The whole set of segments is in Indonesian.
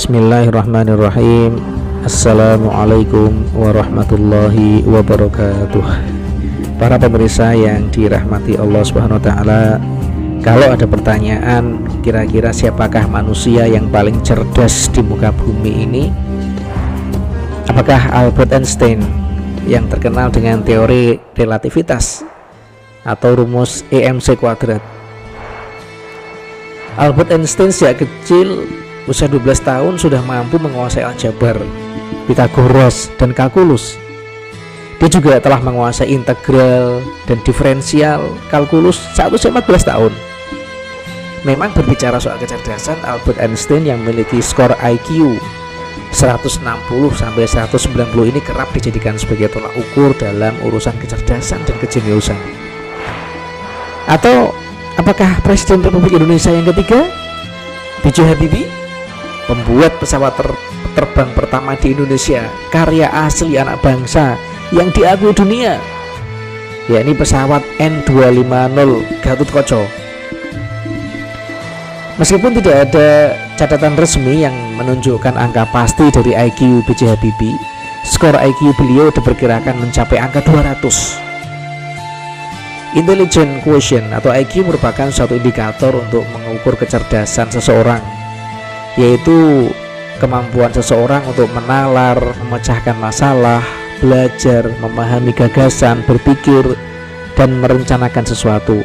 Bismillahirrahmanirrahim. Assalamualaikum warahmatullahi wabarakatuh. Para pemirsa yang dirahmati Allah Subhanahu wa taala, kalau ada pertanyaan kira-kira siapakah manusia yang paling cerdas di muka bumi ini? Apakah Albert Einstein yang terkenal dengan teori relativitas atau rumus EMC kuadrat? Albert Einstein sejak kecil usia 12 tahun sudah mampu menguasai aljabar, Pythagoras, dan kalkulus. Dia juga telah menguasai integral dan diferensial kalkulus saat usia 14 tahun. Memang berbicara soal kecerdasan, Albert Einstein yang memiliki skor IQ 160 sampai 190 ini kerap dijadikan sebagai tolak ukur dalam urusan kecerdasan dan kejeniusan. Atau apakah Presiden Republik Indonesia yang ketiga, B.J. Habibie, pembuat pesawat terbang pertama di Indonesia, karya asli anak bangsa yang diakui dunia, yakni pesawat N250 Gatotkaca. Meskipun tidak ada catatan resmi yang menunjukkan angka pasti dari IQ B.J. Habibie, skor IQ beliau diperkirakan mencapai angka 200. Intelligent quotient atau IQ merupakan suatu indikator untuk mengukur kecerdasan seseorang, yaitu kemampuan seseorang untuk menalar, memecahkan masalah, belajar, memahami gagasan, berpikir, dan merencanakan sesuatu.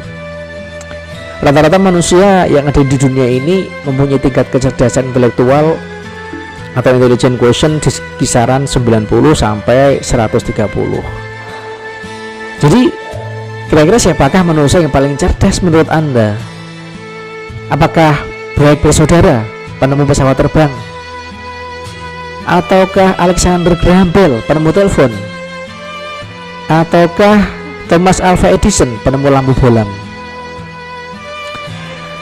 Rata-rata manusia yang ada di dunia ini mempunyai tingkat kecerdasan intelektual atau intelligent quotient di kisaran 90 sampai 130. Jadi, kira-kira siapakah manusia yang paling cerdas menurut Anda? Apakah Wright bersaudara, penemu pesawat terbang? Ataukah Alexander Graham Bell, penemu telepon? Ataukah Thomas Alva Edison, penemu lampu bolam?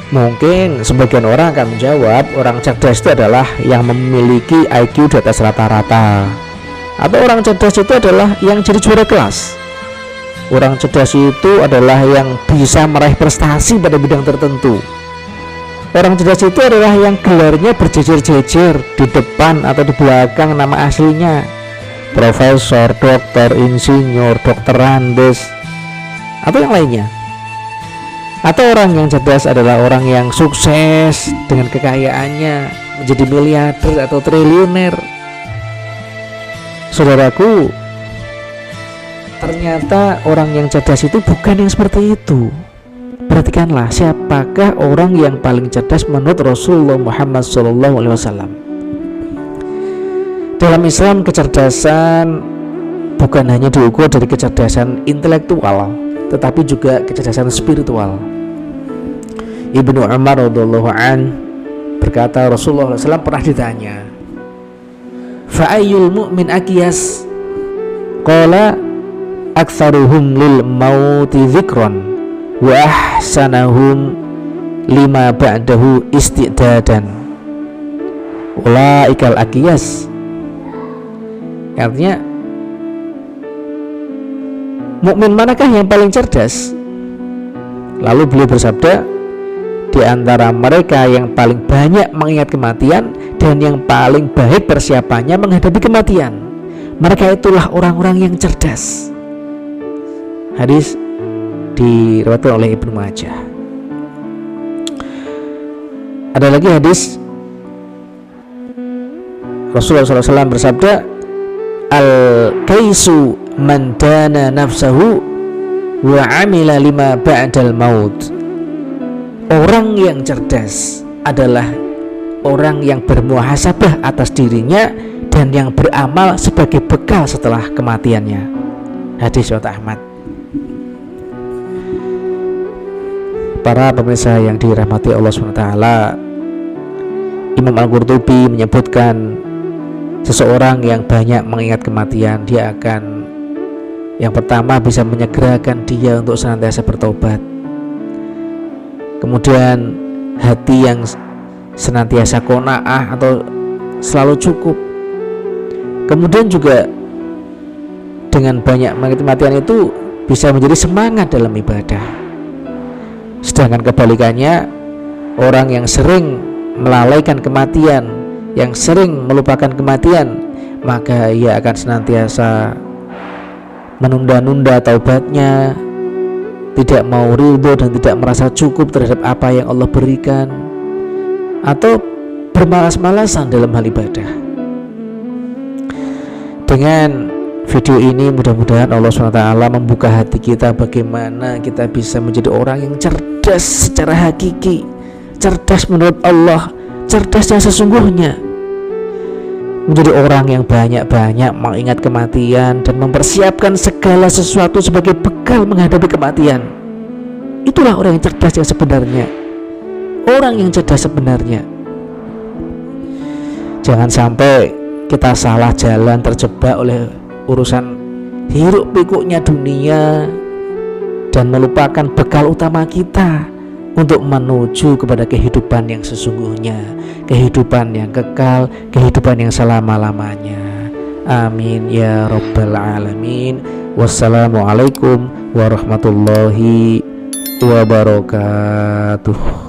Mungkin sebagian orang akan menjawab orang cerdas itu adalah yang memiliki IQ di atas rata-rata, atau orang cerdas itu adalah yang jadi juara kelas. Orang cerdas itu adalah yang bisa meraih prestasi pada bidang tertentu. Orang cerdas itu adalah yang gelarnya berjejer-jejer di depan atau di belakang nama aslinya: profesor, dokter, insinyur, dokter andes, atau yang lainnya. Atau orang yang cerdas adalah orang yang sukses dengan kekayaannya, menjadi miliarder atau triliuner. Saudaraku, ternyata orang yang cerdas itu bukan yang seperti itu. Perhatikanlah, siapakah orang yang paling cerdas menurut Rasulullah Muhammad SAW. Dalam Islam, kecerdasan bukan hanya diukur dari kecerdasan intelektual, tetapi juga kecerdasan spiritual. Ibnu Umar radhiyallahu an berkata, Rasulullah SAW pernah ditanya, "Fa'ayyul mu'min aqyas?" Qala aktsaruhum lil mauti dzikran wa ahsanahum lima ba'dahu istidadan. Ulaikal aqyas. Artinya, mukmin manakah yang paling cerdas? Lalu beliau bersabda, di antara mereka yang paling banyak mengingat kematian dan yang paling baik persiapannya menghadapi kematian. Mereka itulah orang-orang yang cerdas. Hadis diriwayatkan oleh Ibnu Majah. Ada lagi hadis Rasulullah SAW bersabda, al-kaisu man dana nafsahu wa amila lima ba'dal maut. Orang yang cerdas adalah orang yang bermuhasabah atas dirinya dan yang beramal sebagai bekal setelah kematiannya. Hadis riwayat Ahmad. Para pemirsa yang dirahmati Allah SWT, Imam Al-Qurtubi menyebutkan seseorang yang banyak mengingat kematian, dia akan yang pertama bisa menyegerakan dia untuk senantiasa bertobat. Kemudian hati yang senantiasa qanaah atau selalu cukup. Kemudian juga dengan banyak mengingat kematian itu bisa menjadi semangat dalam ibadah. Sedangkan kebalikannya, orang yang sering melalaikan kematian yang sering melupakan kematian, maka ia akan senantiasa menunda-nunda taubatnya, tidak mau ridho dan tidak merasa cukup terhadap apa yang Allah berikan, atau bermalas-malasan dalam hal ibadah. Dengan video ini mudah-mudahan Allah SWT membuka hati kita bagaimana kita bisa menjadi orang yang cerdas secara hakiki, cerdas menurut Allah, cerdas yang sesungguhnya, menjadi orang yang banyak-banyak mengingat kematian dan mempersiapkan segala sesuatu sebagai bekal menghadapi kematian. Itulah orang yang cerdas yang sebenarnya, orang yang cerdas sebenarnya. Jangan sampai kita salah jalan, terjebak oleh urusan hiruk pikuknya dunia dan melupakan bekal utama kita untuk menuju kepada kehidupan yang sesungguhnya, kehidupan yang kekal, kehidupan yang selama-lamanya. Amin ya rabbal alamin. Wassalamualaikum warahmatullahi wabarakatuh.